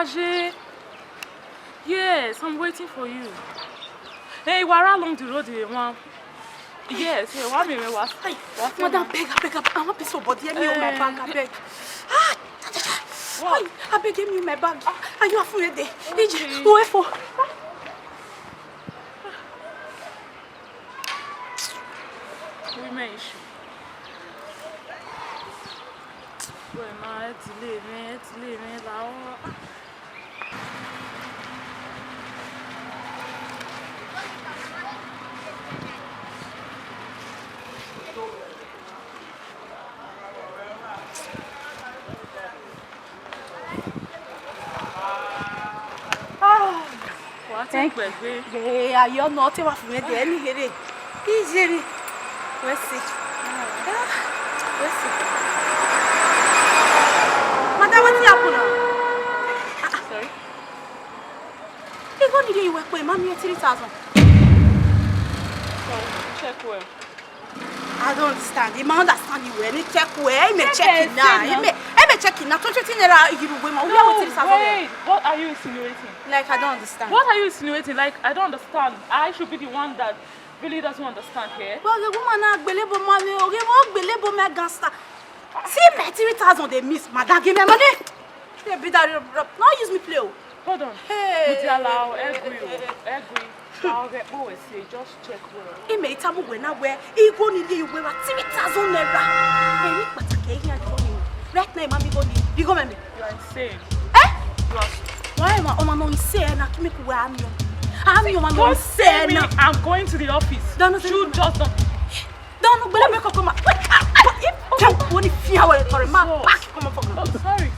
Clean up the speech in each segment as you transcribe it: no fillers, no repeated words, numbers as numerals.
Aje. Yes, I'm waiting for you. Hey, we're along the road here, ma'am. Yes, hey, what me was? Madam, beg, I want piece of body. Give me my bag, I beg. What? I beg, give me my bag. Are you afraid? Okay. Who for? Women issue. Well, now it's leaving, now. Thank you. Yeah, you're not even for me. Any here. Easy. Let's see. Let's see. Madam, what's happening? Sorry? You go need you work with mommy 3,000. Sorry, check well. I don't understand. You don't understand you when you check where. You check it now. You check it now. Don't you think you will wait. What are you insinuating? Like, I don't understand. What are you insinuating? Like, I don't understand. I should be the one that really doesn't understand here. Well, the woman not believe money. Okay, won't believe my gangster. See, me 3,000 they miss. Madam, give me money. They be that. Now use me play. Hold on. Hey. Would you allow agree? I'll get always say just check well. He made time when I wear. He go need you wear 3,000 naira. Hey, but okay, here right now, mommy go need. You go, mommy. You are insane. Eh? You are. Why am I not insane? I can't make where I'm not insane. I'm going to the office. Don't you just don't. Don't let me come. Can't want to fear what for my back. Come on, oh, sorry.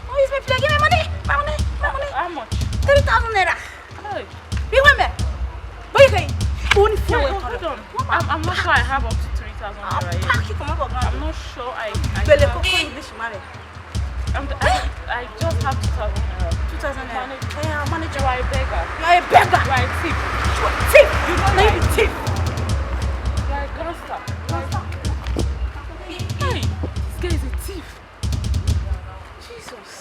Oh, is me play? Give me money. My money. How much? 3,000 naira. Hey. You want me? Where you going? Only fear what hold on. I'm not sure I have up to 3,000 naira yet. I'm not sure I I just have 2,000 naira. 2,000 naira. Yeah, manager. You are a beggar. You are a beggar. You are a thief. Thief. You know you are a thief. You are a gangster. Hey, this guy is a thief. Jesus.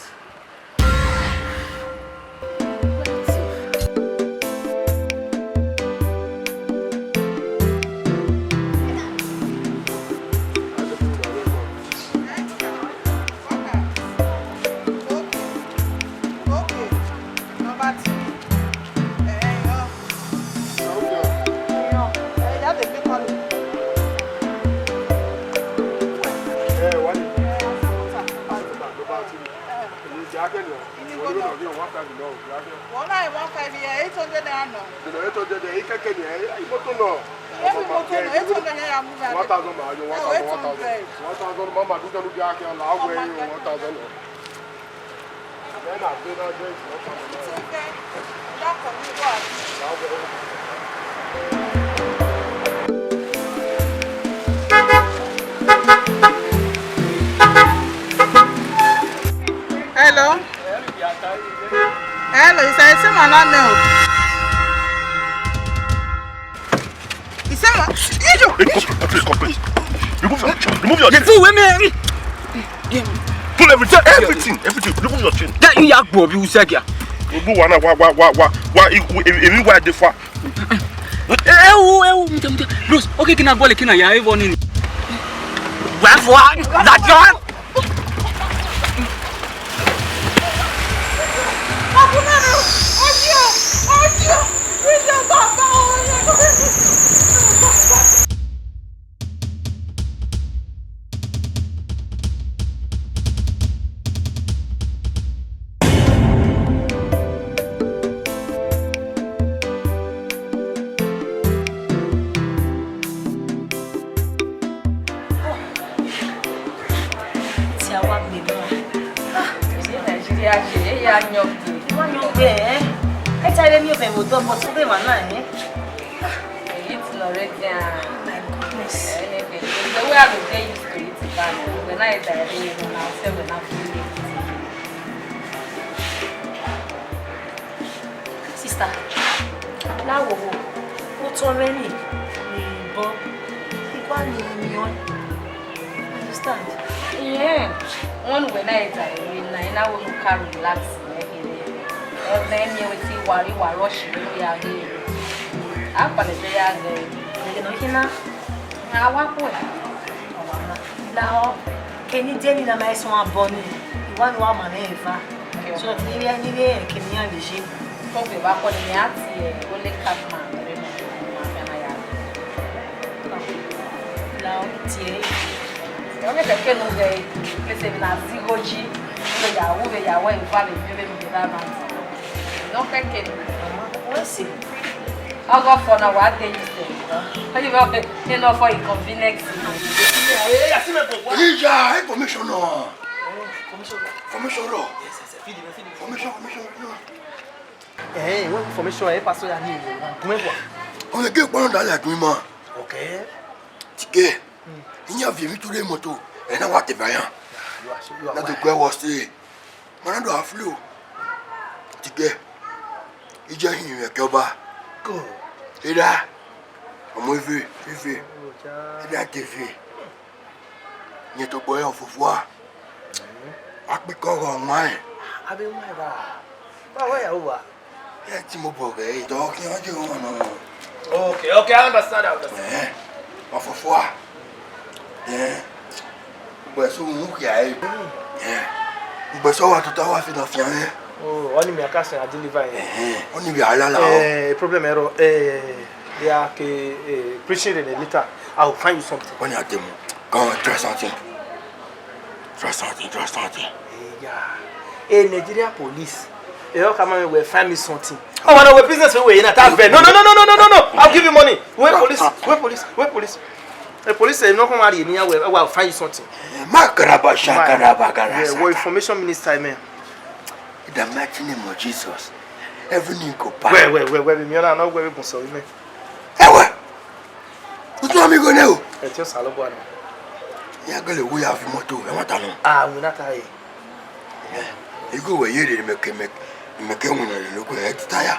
Hello? Hello, is that someone I know? Is someone? Please, complete. Remove your chin. Fool, women. Pull everything. Remove your chin. That you yak Bob, you said ya. Why differ? Bruce, okay, can I go? Can I have one in? What? That John? Sister, now what's already? Understand? Yeah. One when I die, I will carry relax. Then you will see worry, rush, we are here. I'm going to say, I walk away. Now, can you tell me the nice one, Bonnie? You want one man, so maybe I need a Kenyan machine. Probably back on the yard, only cat man. Now, tea. You only can know the listen as zero G. So, you are way valid, maybe with that man. No, thank you. We'll see. I'll go for now. What day is it? You know, for inconvenience. Yeah, information. Formation. Eh, what information est passé à nous? Combien quoi? On est que pendant dans la nuit, man. OK. Ticket. Il y a vu tous les motos. Et n'a pas de vaillant. N'a de quoi wasser. Maintenant doit affluer. Ticket. Il y a une coba. Go. Et là, on m'a vu. Il a TV. Il y a tout boy en faut voir. Après quand on m'a. Avec moi là. Bah ouais, où va? Il y a un petit mot pour gagner. Donc il y a un jour OK, I understand. on faut voir. Bien. Bah ça on qui a. Bien. Bah ça on va tout avoir fait dans fian. Oh, on y met à casser à deliver. On y va là. Problème they are preaching in a letter. I will find you something. On y a des mots. Quand 3 centimes. Yeah. Nigeria police. They all come and will find me something. Oh, no, we're business away in a tap. No. I'll give you money. Where police? The police say no come out here. I'll find you something. Makaraba. Yeah, we're information minister, man. In the mighty name of Jesus. Everything go back. Where? Me and I know where we go. Sorry, man. Hey, where? What's wrong, amigo? Now. It's just hello, boy. Yeah, go le way have moto. I want to know. We're not here. You go where you make one look at tire.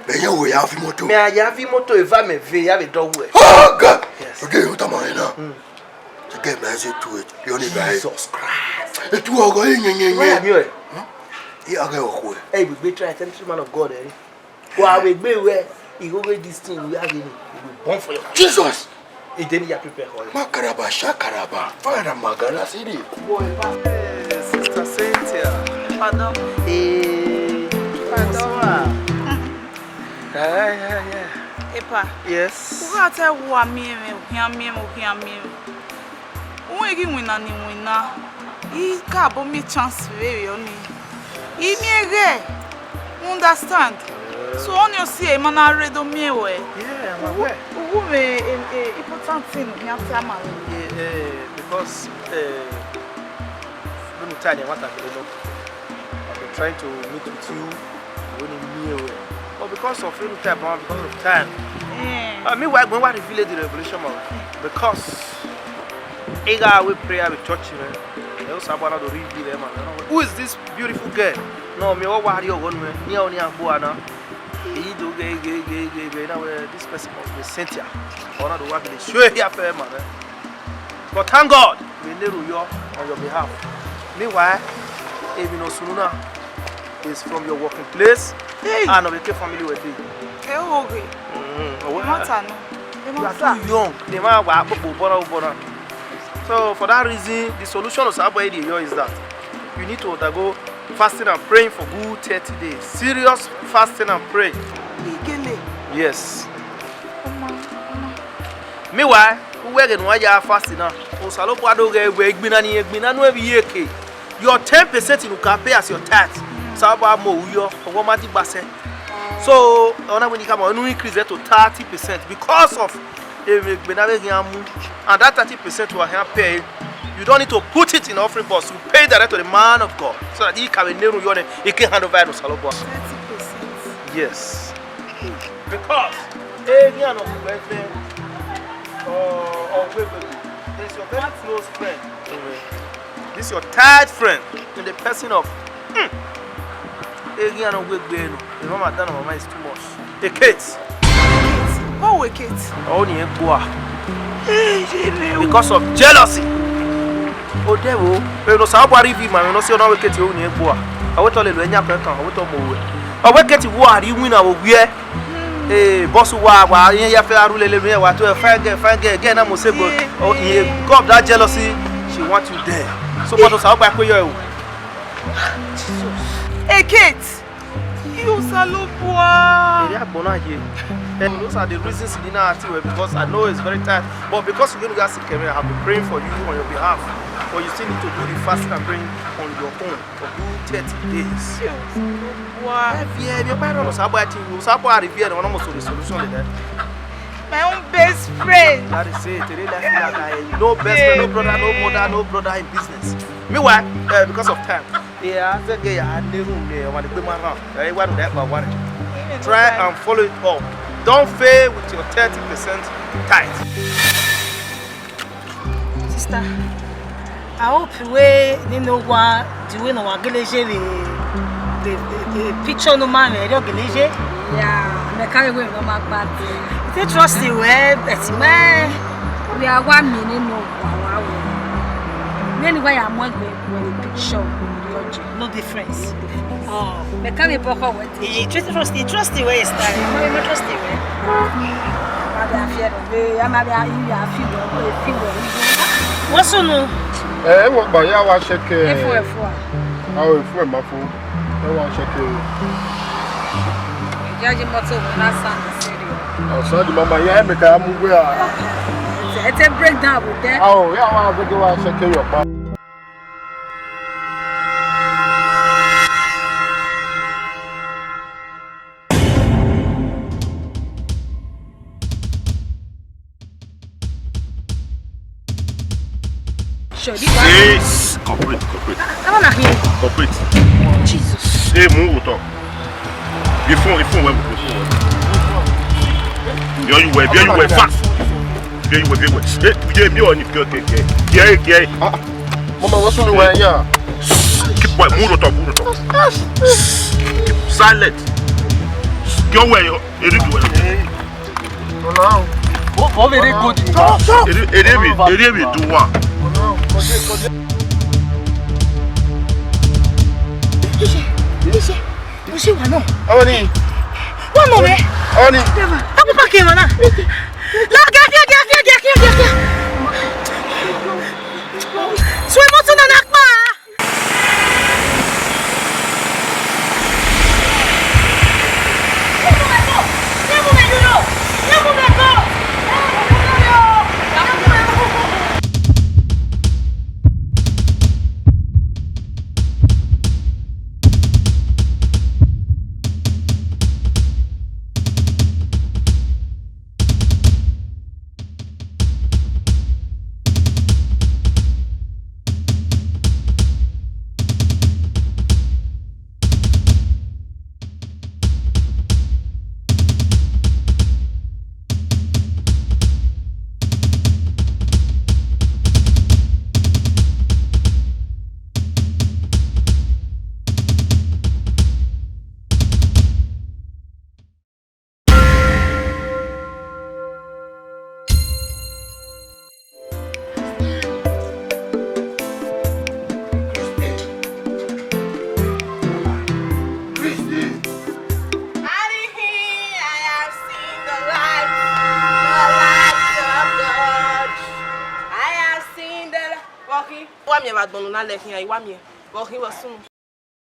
But you will have moto. Me I have moto eva me ve ya be do we. Oh God. Yes. Okay, what am I now? To get message to it. You only buy Jesus Christ. it. You are going Where you are going. Hey, we be try tell man of God, eh? Well, we be where you go with this thing we have in. We born for you. Jesus. It didn't ya prepare for you. Makaraba shakaraba. Father Magana City. Sister Cynthia. Pardon. Pardon. Yeah. Epa. Yes. Who got a woman? Hear me. When you win, he can't me chance very only. He me understand. So on you see, man, I read on me way. Yeah, I'm aware. Who important thing you have to marry? Because let me tell you what I've been trying to meet with you when you away. But because of any time, because of time. I mean, when we reveal the revelation of because Aigba we pray with church, they also want to reveal them. Who is this beautiful girl? No, me all worry on me. Ni oni ambuana. He do gay. Now this person must be Cynthia. One of the work they show here for man. But thank God, we need you on your behalf. Meanwhile, even Osununa is from your working place, and we can family with you. Hey, okay. You are too young. So for that reason, the solution of Saturday is that you need to undergo fasting and praying for good 30 days. Serious fasting and praying. Yes. Meanwhile, we are going to fasting now. Your 10% you can pay as your tax. So when you come on, you increase it to 30% because of and that 30% will help pay. You don't need to put it in offering box. You pay direct to the man of God so that he can hand over to Salobo. 30%. Yes. Because there's your very close friend. This is your third friend in the person of the mama is too much. A Kate. Oh, Kate. Only because of jealousy. Oh, devil. We no sabwa rivi man, we no see no Kate only boa. I will tell you when you can come, I will tell you. I will get to war, you win our wear. Eh, boss, why, you feel rule what to find again. I'm say, oh, God, that jealousy, she wants you there. So, what was our back with you? Hey, Kate! You salopua! And those are the reasons you didn't ask you because I know it's very tight. But because you're going to get sick, I have been praying for you on your behalf. But you still need to do the fasting and praying on your own for do 30 days. Wow. Your parents was about you. Was about to and almost the solution to that. My own best friend. That is it. No best friend, no brother, no mother, no brother in business. Meanwhile, because of time, yeah, I said, I need room there. I want to be my mouth. I want that, but what? Try and follow it up. Don't fail with your 30% tight. Sister, I hope we know what do we know what the picture no man yeah, me carry we no man bad. They trust the way, but man, we are 1 minute no wow. Anyway, I'm one with the picture, no difference. Oh, me carry poko with it. Trust the way is that. No, trust the way. What's on? What by our check? Our friend, my phone. I want check. Judge Moto, that's outside the mama, yeah, make a move. It's a breakdown with that. Oh, yeah, I will go and check your mouth. Yes, corporate. Come on here. Corporate. Jesus. Hey, move on. Before you were fast. You were me on it. Yeah. Mama, what's on the way? Yeah. Keep quiet. Move on. Silent. Go where you No. What very good. It do one. Você vai não? Oni. One moment. Oni. Tá com paquê, mana? Larga aqui. Sua emoção na nakma.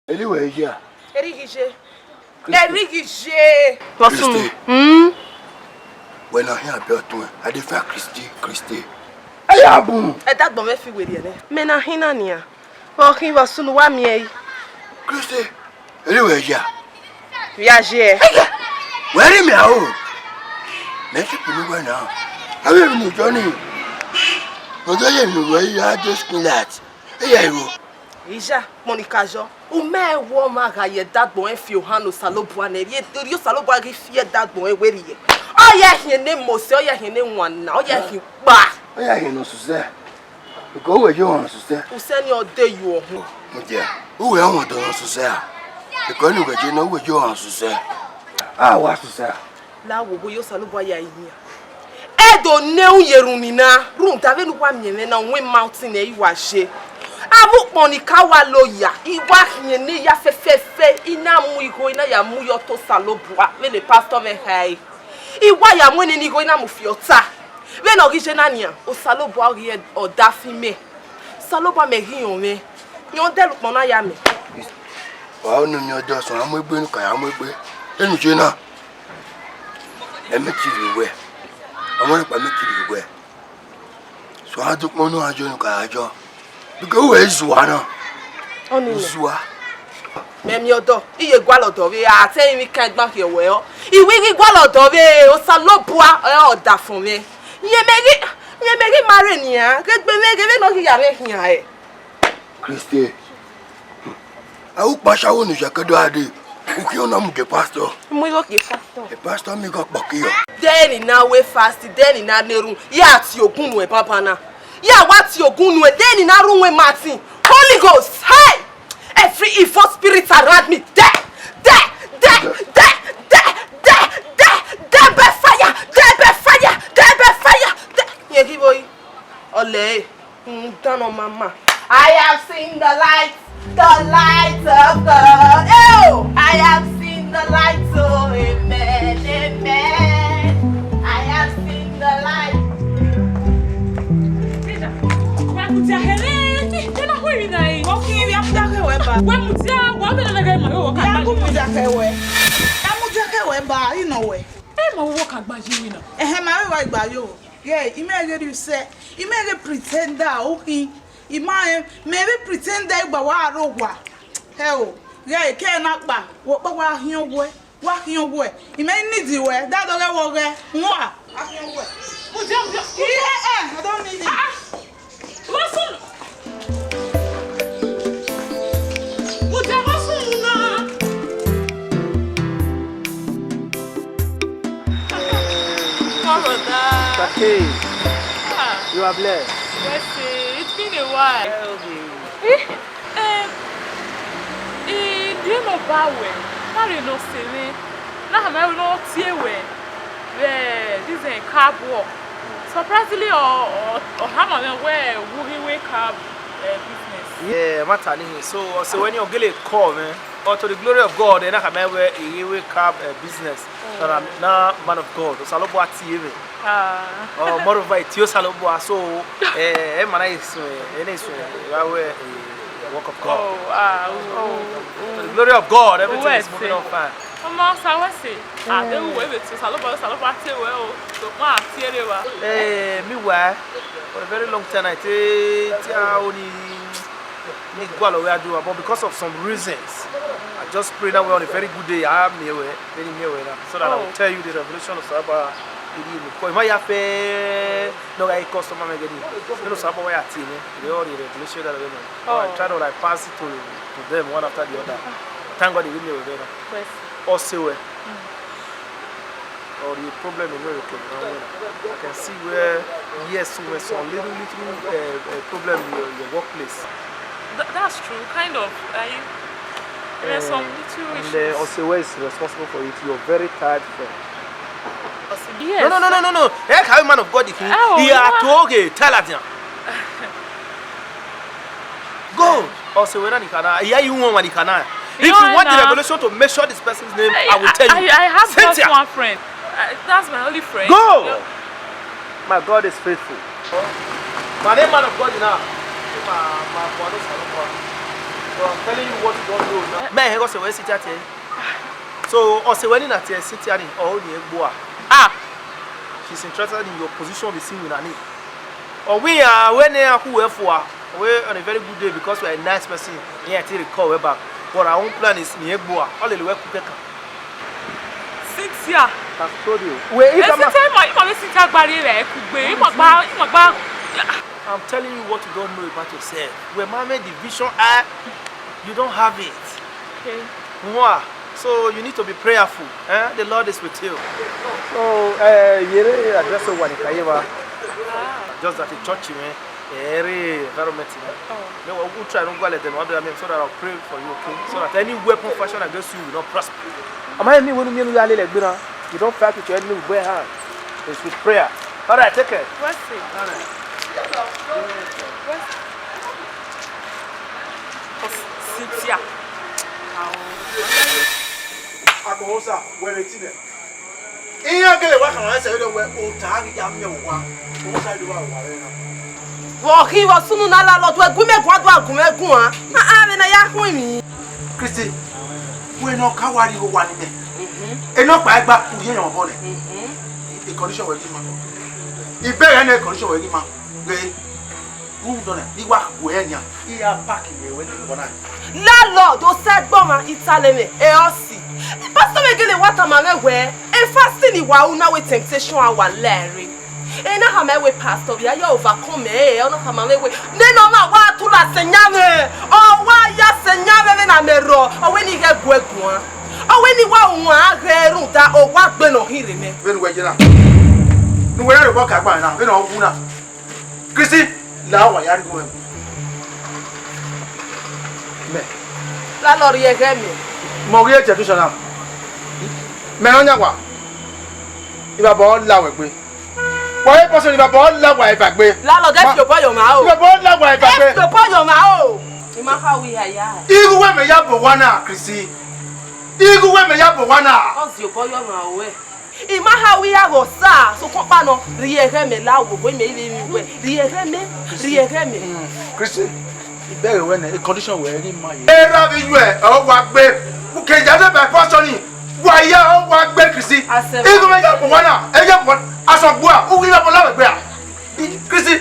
Anyway, yeah. Erigije. Christy. When I hear about you, I defy Christy. Hey, Abu. That bomb fi we there. Me na hina nia. Walking was soon wa me. Christy. Anyway, yeah. Viager. Where am I? Let's put me now. I will be Johnny. I just that. Ija, Monica Jo. O me wo ma ga ye that boy fi o hanu salobua na ye tori o salobua gi fi that boy we ri. O ya hin ne mo se o ya hin ne wan na o ya hin pa. O ya hin no so se. Because we you on so se. O se ni o de you o hu. Mo dia. O we on do so se. Because ni we je no we you on so se. Ah wa so se. La wo bo yo salobua ya yin. Edo ne u yerun ni na. Room ta ve nu kwa mieme na we mountain e wa she. Amu monika wa loya. Iwa hiene ya fe. Ina mu igo ina ya mu yoto salobua. We le pastor me hai. Iwa ya mu ni go ina mu fiota. We no original nia. O salobua ri o dafime. Salobua me ri on me. Yon del mona ya me. Wa no mi odo so amu egbe nka ya amu egbe. Enu je na. Emi kiri we. Amu pa mi kiri we. So I don't want to ajo nka ajo. Because who is one? Oni Zua. Memi odo, iye gwa lodo we a te mi kan gba ke we o. Iwi ri gwa lodo we o salobua o da fun me. Ye meri mare ni a. Ke gbe me ge no ki ya me hian e. Christy. Au pasha wo no jakedo ade. Uki ona mu ke pastor. Mu yo ke pastor. The pastor me go pokio. Then na we fast, then na neru. Ya ti ogun nu e papa na. Ya wa ti ogun nu e then na run we Martin. Holy Ghost. Hey! Every evil spirit around me. There be fire. Ye give boy. Ole. Down on mama. I have seen the light of God. Oh, I have seen the light, oh, amen. I have seen the light. Maybe pretend that Aigba-Ekhoe. Hell, yeah, can't knock back. What about your way? Walking your way. You may need you wear that other way. What? Yeah, I don't need it. Listen. Okay. You are blessed. Yes, it's been a while. Do you know Bawe? How no silly? Now I'm not here where this is a cab walk. Surprisingly, or how am where we wake up business? Yeah, I'm telling you. So when you get a call, man, or to the glory of God, then I can where a wake up business. I'm not man of God. So I love what TV. Oh, more of it. You salobo. So, man, is work of God. To the glory of God, everything is moving on fine. I don't wait to salobo well. So much here. Meanwhile, for a very long time, I but because of some reasons, I just pray that we're on a very good day. I am here, so that I will tell you the revelation of Saba. My no, I customer again. You know, Saba, why I tell you, all the revelation that I try to like pass it to them one after the other. Thank God they give me a better. Also, or the problem in America. I can see where, yes, there's some little problem in your workplace. That's true, kind of. There's some little issues. And also, where is responsible for it? You're very tired from. Yes. No. Heck, how man of God is he? He are told tell us now. Go. Also, when I can, you want when you can. If you want the revelation to make sure this person's name, I will tell you. I have just one friend. That's my only friend. Go. My God is faithful. My name, man of God, now. So I'm telling you what you don't know now. Man, I got to sit at here. So, also when in at here, sit here in all the Egboa. She's interested in your position with singing with her. Or we are when they are whoever we're on a very good day because we're a nice person. Here to recall back. But our own plan is in Egboa. All the way to 6 years. I've told you. I'm telling you what you don't know about yourself. When mama division you don't have it. Okay. Mwah. So you need to be prayerful. The Lord is with you. So address one just that the church very environment. No, we'll try to go let them so that I'll pray for you, okay? So that any weapon fashion against you will not prosper. You don't fight with your enemy with bare hand. It's with prayer. Alright, take care. What's it? Alright. Cynthia. Akohosa, where it's in it. Iya gele wa kan say do we o ta ri ya me wa. O sa do wa wa re na. Wo ki wo sunu na la lo to egume gwa do agumegun a. Me na ya kun mi. Christy, we no ka wari o wa ni be. Eno pa egba ku ye yan bo le. The condition we give man. Ibere na condition we give man. We room done e wa we enya. Iya pack we we ni bona. Landlord o se gbo ma italeme e o si. Pastor megele wata ma mewe e fasting iwa una we temptation our lere. E na ha mewe pastor bia ya overcome e ona ha ma mewe. Ne no ma wa tu la senyame. O wa ya senyame na mero. O we ni ge guegu an. O we ni wa ohun agherun da o wa gbe no hire me. Be nu we jina. Nu we re bo ka gba na. Be no wu na. Christy, la wa ya ri go me. Landlord ye ge me. Mo ri eje tu so na. Me no nya wa. Iba bo la we pe. Boy person iba bo la wa iba gbe. Landlord get your boy your ma o. Iba bo la wa iba gbe. Your boy your ma o. Ima how we ya. Igu we me ya bo wana Christy. Igu we me ya bo wana. Cause your boy your ma o. Ima how we ya go sa so ko pa no ri ere me la wo boy me we ri ere me. Christy, ibere we na a condition we ri ma ye. Era bi you e o wa gbe. Ku ke jade by person ni. Wa ya o wa gbe Christy. Igu me ya bo wana. E ya bo asogbo a. O wi ya bo la we gbe a. Christy,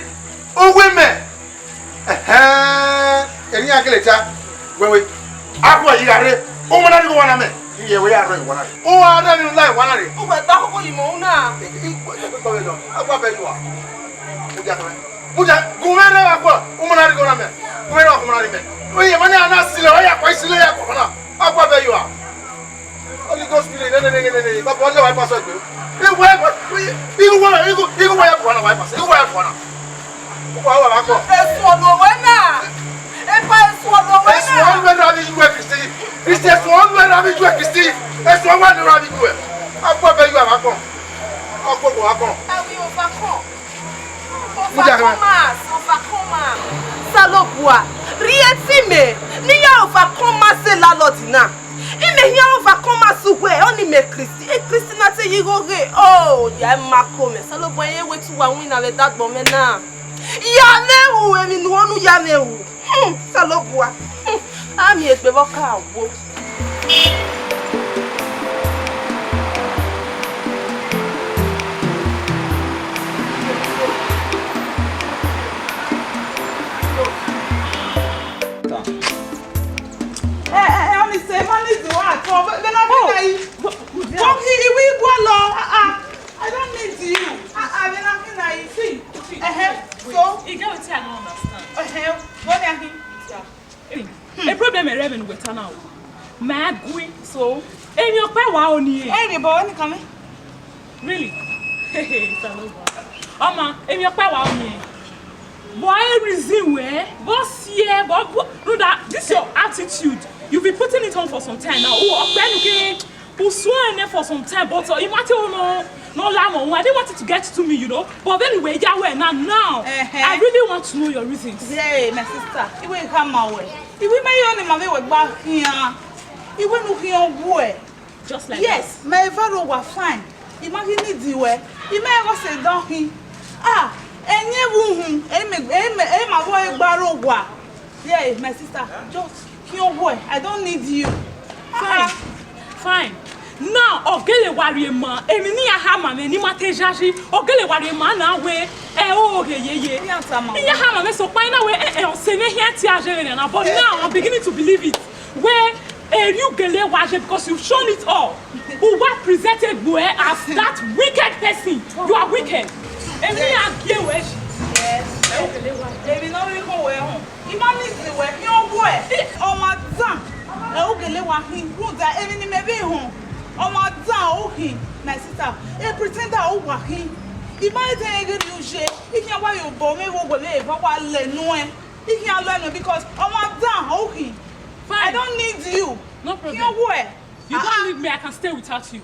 o we me. Eri akele cha. Wewe. Akwa yi are. O mo na ni go wana me. Iye we ya ro wana. O wa da ni lai wana re. O gbe ta ko yi mo na. Akwa be you a. Buja, gumere akwa. O mo na ni go na me. Gumere akwa mo na ni me. Oye mani ana sile o ya kwa sile ya kwa na. Akwa be you a. Holy Ghost spirit ne. Baba ole wa pass egbe. Igu ya kwa na wa pass. Igu ya kwa na. O wa wa kwa. Esu olowe na. Epa esu olowe na. Esu olowe na bi ju Christy. Christy esu olowe na bi ju Christy. Esu olowe na bi ju. Akwa be you a kwa. Akwa ko akwa. Awi overcome. Overcome. Salopua. Rieti me. Ni ya overcome se la lotina. Ime ya overcome suwe oni me Christy. E Christy na te yigo re. Oh, ya makome. Salopua ye wetu wa win na that moment na. Ya mewu emi nu onu ya mewu. Salopua. Ami egbe boka wo. I don't need you. I mean, I'm going to see. So, You get what I don't understand. what are you? A problem is having with her now. Mad going so. And your pay wow ni. Hey, the boy, coming. Really? Hey, Oma, and your pay wow ni. Why reason where? Boss here, but no that this is your attitude. You've been putting it on for some time now. Oh, okay. We'll swear in there for some time, but you might no lamb. I didn't want it to get to me, you know. But anyway, Yahweh, now, I really want to know your reasons. Yeah, my sister, it will come my way. If we may only my way back here, it will look your way. Just like yes, my father was fine. Imagine the way. You may have said down him. Ah, and you my boy Barrow. Yeah, my sister, just your boy. I don't need you. Fine. Now, ogele wari ma, emi ni ahama me ni matejaji, ogele wari ma na we, ye. Ni ahama me so pa na we on se ne here ti agere na, but now I'm beginning to believe it. Where you gele waje because you've shown it all. Who were presented boy as that wicked person. You are wicked. Emi agie we. Yes. Emi no we go we home. Imagine the way your boy. Oh my God. Ogele wa hin ruda emi ni me be home. Omo down okay my sister e pretend that o wa hin if I tell you you share if you wa you bo me wo go le ba wa lenu e if you alone because omo down okay fine I don't need you no problem you don't need me I can stay without you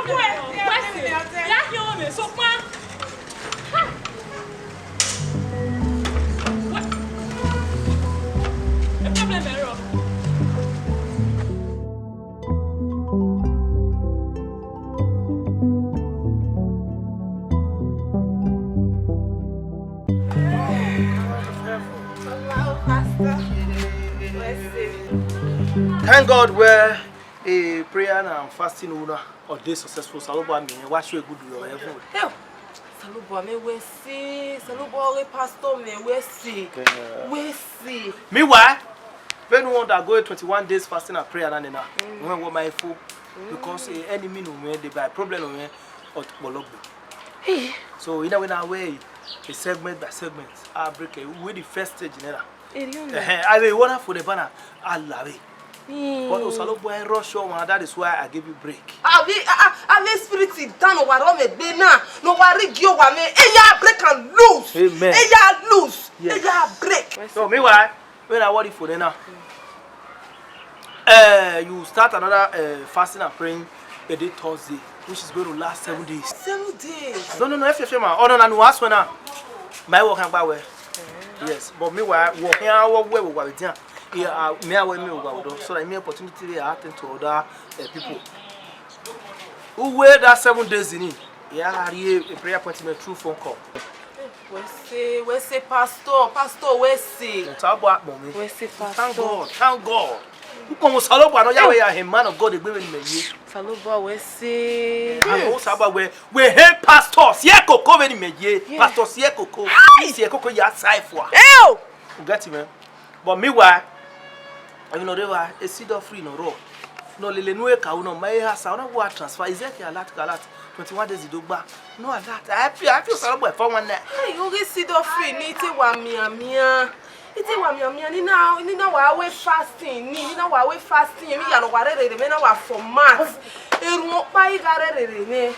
yeah me so pa what the problem Thank God where a prayer and fasting owner or day successful. Salobo me watch you good your heaven. Salobo me we see. Salobo pastor me we see. We see. Meanwhile, when one that go 21 days fasting and prayer and now, when we my fool because enemy no me they buy problem no me or bolobo. So in a way, a segment by segment, I break it with the first stage in I will want for the banner. I love it. But Osalobo I rush on, that is why I give you break. I spirit down over on me Benin. No worry, you want me. Eya break and loose. Amen. Eya loose. Eya break. So meanwhile, when I worry for the now, you start another fasting and praying a day Thursday, which is going to last 7 days. 7 days. No, if you man. Oh no, no, ask when now. My work and power. Yes, but meanwhile, work here, where we were there. Yeah, me away me over so that me opportunity they attend to other people. Who wait that 7 days in it? Yeah, a prayer appointment through phone call. We say, pastor, we say. It's about mommy. We say, pastor. Thank God. Who come Salobo? No, Yahweh, a man of God, the baby me. Salobo, we say. We hate pastors. Sieko come in me. Pastor Sieko come. Sieko ya side for. Ew. You got it, man. But meanwhile, you know they were a seed of free no raw. No lele no eka uno my house I go transfer exactly a lot 21 days do back. No a lot. I feel Salobo for one night. Hey, you get seed of free ni te wa mia. Ite wa mia ni na wa we fasting ni na wa we fasting mi ya no wa re me na wa format. Eru pa igare me.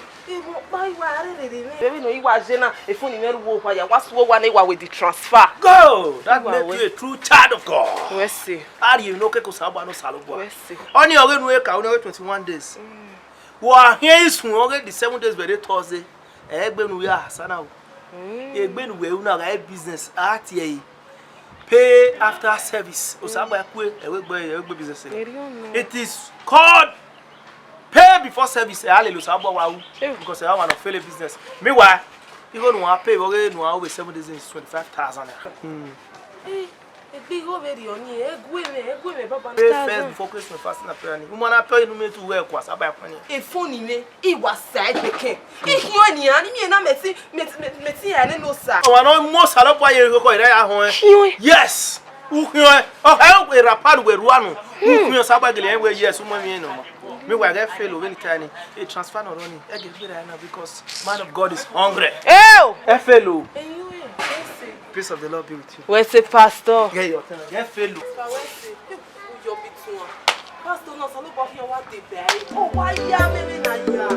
Baby no iwa jena if you never wo kwa ya waso wa na iwa with the transfer. Go. That make you a true child of God. We see. How do you know Keko Sabo no Salobo? We see. Only oge no eka only 21 days. Wa here is oge the 7 days by the Thursday. Egbe no ya sana o. Egbe no we una ga business at here. Pay after service. Osaba-Ekhoe egbe business. It is called pay before service. Hallelujah. Because I want to fail a business. Meanwhile, you go to pay over 7 days is 25,000. Big over the only egg papa. Pay first before Christmas fasting and prayer. You wanna pay me to work was about a phone me. It was side became. If you and me na meti and no sir. Oh, I know most Salobo you go there. Yes. Oh, help we rapad we ruano. Who Sabagile where yes, no. Me we get fail when tiny. A transfer not running. I get better now because man of God is hungry. Oh, fellow. Peace of the Lord be with you. Where's the pastor? Get your turn. Get fellow. Pastor no Salobo here what they buy. Oh, why ya me na ya?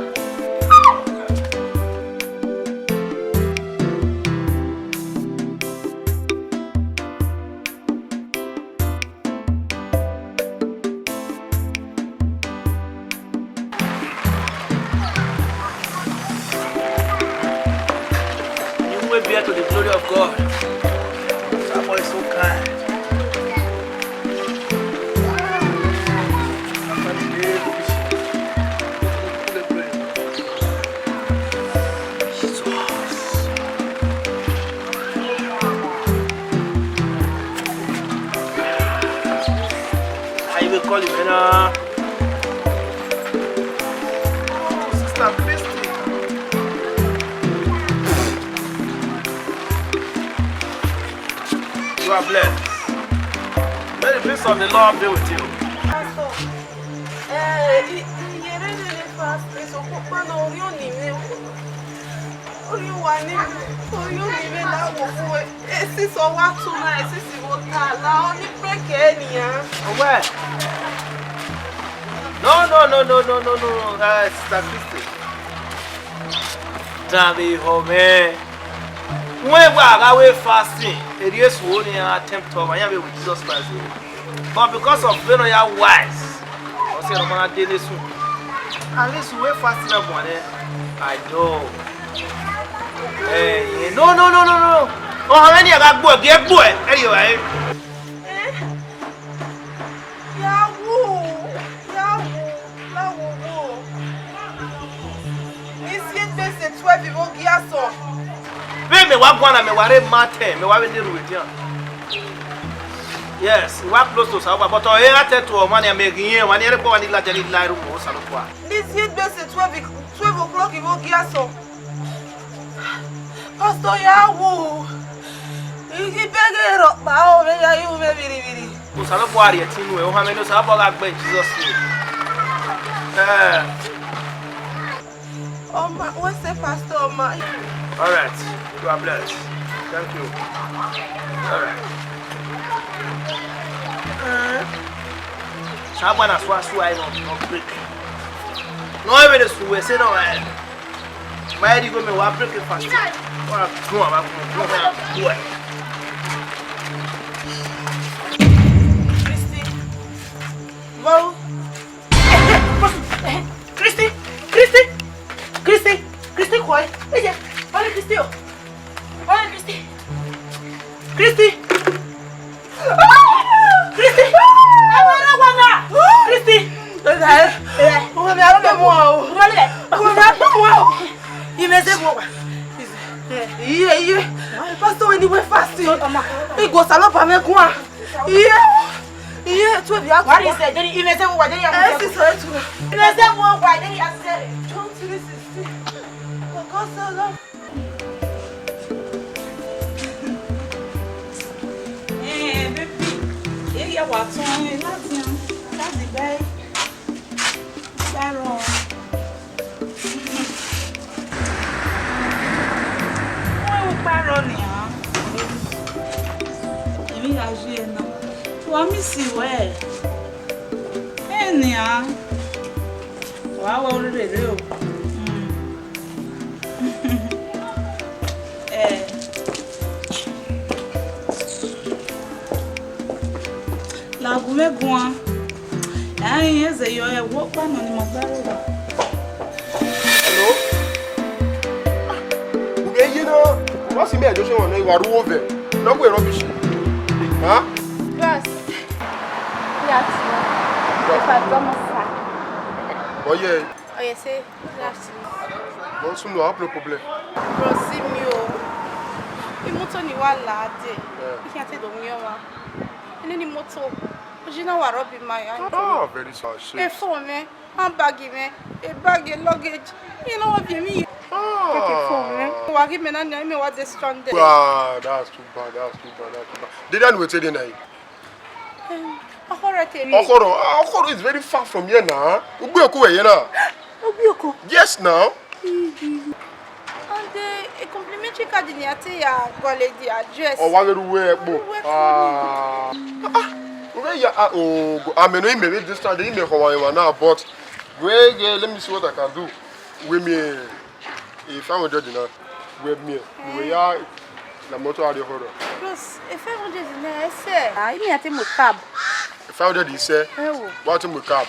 To the glory of God. That boy is so kind. I will call you, man. Sister Christy. You are blessed. May the peace of the Lord be with you. Pastor, No. Sister Christy. Damn home. When we are away fasting, it is only an attempt of I am with Jesus Christ. But because of being wise, I say I'm gonna do this soon. At least we fasting up one I know. Hey, no. Oh, how many I got boy? Get boy. Anyway. Me wa gwana me ware mate me wa we with you. Yes, we are close to Salopo, but I had to money and making here, one year ago, and it's like a little room or Salopo. This year, best 12 o'clock, you won't get so. Pastor Yahoo. You beg it up, how are you very? Salopo, you think we have many Salopo like Jesus. Oh, my, what's the pastor, my? All right, you are blessed. Thank you. All right. Someone has was why not break. No evidence to say no. Why do you go me one break it fast? What no about do it. Christy, quoi? Allez, Christy. Allez, Christy. Christy. Christy. Christy. Il me dit bon. Pasteur, il est facile. Il go salon pas avec moi. Tu es bien. What is that? Il me dit bon, il c'est ça tout. Il me dit bon, il a dit. Il y a Watson, il a dit, that's the guy. Sharon. Moi, parole, il a joué, non. Toi, Missy, ouais. Eh, nia. Wow, le réseau. La gourmet goin. Aïe, c'est yo e wo pa no ni mo gbare ba. Hello? Uge yi no. Wọ́n sì me ṣe wọ́n ìwà ruwo ve. No go rubbish. Huh? Yes. Yes. If I come ça. Oye. Oye, c'est yes. Bon, ça no pas de problème. Bro, c'est mieux. Il moto ni wa la de. Il y a te do mi wa. Ele ni moto. Ojina wa robi my hand. Ah, very sad. A phone me, handbag me, a bag, a luggage. You know what you mean? Ah. Take a phone me. Wa give me na me what the strong day. Ah, that's too bad. Did I know what you night? Okoro is very far from here now. Aigba-Ekhoe here now. Aigba-Ekhoe? Yes, now. And a complimentary card in your the address. Oh, one little way. Ah. I mean, maybe this time they email Hawaii now, but let me see what I can do. With me, if I'm judging now, with me, we are the motor of the horror. Plus, if I'm judging, I say, I mean, I think we cab. If I'm judging, say, what in cab?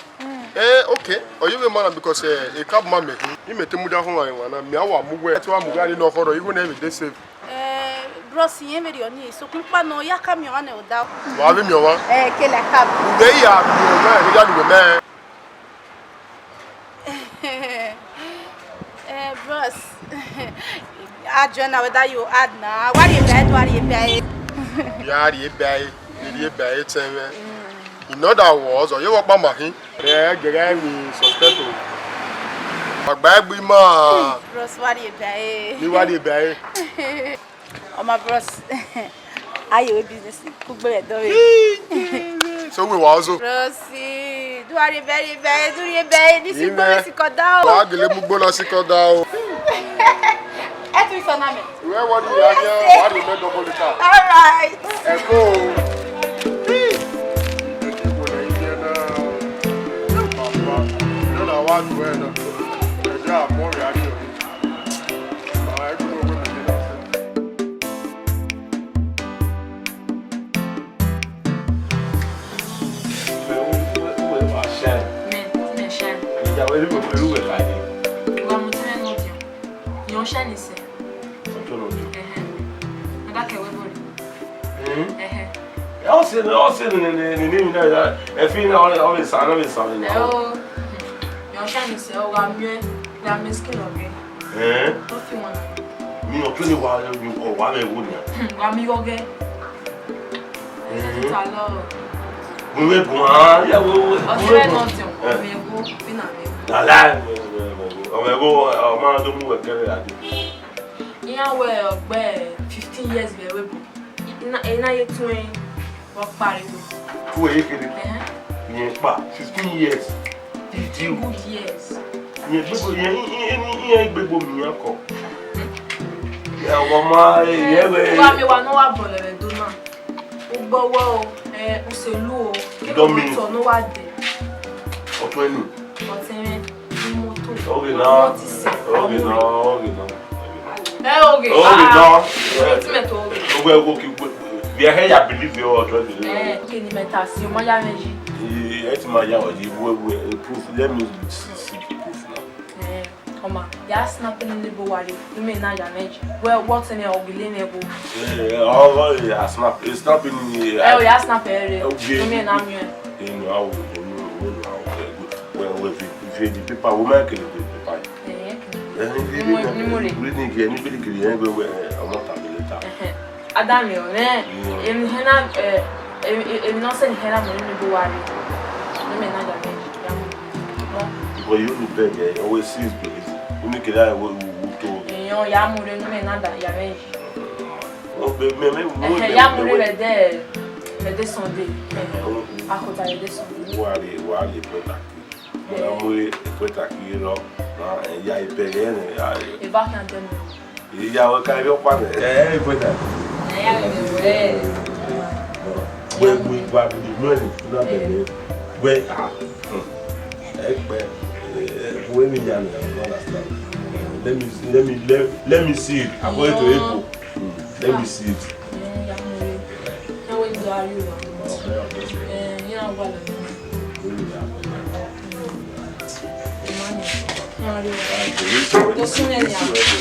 Okay. Or you man because a cab man, he may tell me that Hawaii one, and me, I want to move to a no horror, even if they say. Bros, you never know. So, come no, ya come your one without. What have you one? Kill a cab. They are man. Bros, I join whether you add now. What you pay? Yeah, you buy it. You know that was, or you walk by my get me suspect. But back with my bros, what you pay? You what you buy? Oh my bros, I have a business. So we was also. Bros, do I very do you buy this? You go to sit down. I get a bonus to sit down. Where what you are here? What you make double the car? All right. And go. You know what to wear now. The job more reaction. Alors. Vous me prenez, ya vous. Ọ̀sẹ̀ náà ti ọ̀pọ̀ mi ẹ̀gbọ́ bí nà mi. Nala, ọmọ ẹ̀gbọ́ ọmọ ọdún mú ẹ̀kẹ́rẹ́ àjò. Ìyá wẹ̀ ọ̀gbẹ́ 15 years bẹ̀rẹ̀ wẹ̀ bò. Iná yẹ tún ẹ̀ wọ́n pariwo. Fún èyí kiri. Ìyẹn pa 15 years. 15 good years. Ìyẹn gbogbo mi yẹn kọ. Ìyàwó ọmọ ìyẹn wẹ̀. Wá mi wà náà wà bọ̀ lẹ̀rẹ̀ dó náà. Ó gbọ́wọ́ o, òṣèlú o, kí ló ń tọ̀ ní wà dé. Ọ̀tún ẹnu. Ọ̀tẹ̀rẹ̀ ní mọ́tò. Oge náà. Oge náà. Oge. Oge náà. Tímẹ̀tọ̀ oge. Oge ẹ̀kọ́ kí bí ẹ yà believe yọ ọ̀tún ẹnu. Kí ni mẹ́ta sí ọmọ yá méjì? Ẹ ti máa yà ọ̀dì ìwé proof let me see proof now. Ọmọ yà snap ní níbo wà rí nímẹ̀ náà yà méjì. Wẹ́ wọ́n ní ọ̀gìlẹ̀ ní ẹ̀bù. Ọ̀rọ̀ yà snap ní. Ẹ yà snap ẹ̀ rẹ̀ nímẹ̀ náà mi ẹ̀. Inú àwọn well if the paper woman can do the paper. Reading here ni bili kiri yẹn gbé ọmọ tàbí later. Adami o ne em hena em no se hena mo ni bo wari. Ni me na da me. But you need beg always sees please. You need to lie what you told. Eyan ya mo re ni me na da ya me. O be me ya mo re le de Sunday. Akota le de Sunday. Wari peta. Amore peta ki lo na ya ipere ni ya. E ba kan dem. Ìyá wa ka yo pa eh peta. Ya le we. We gba bi money na be we we me ya understand. Let me see it. I'm going to April. Let me see it. How is are you? Yeah, well.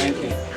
Thank you.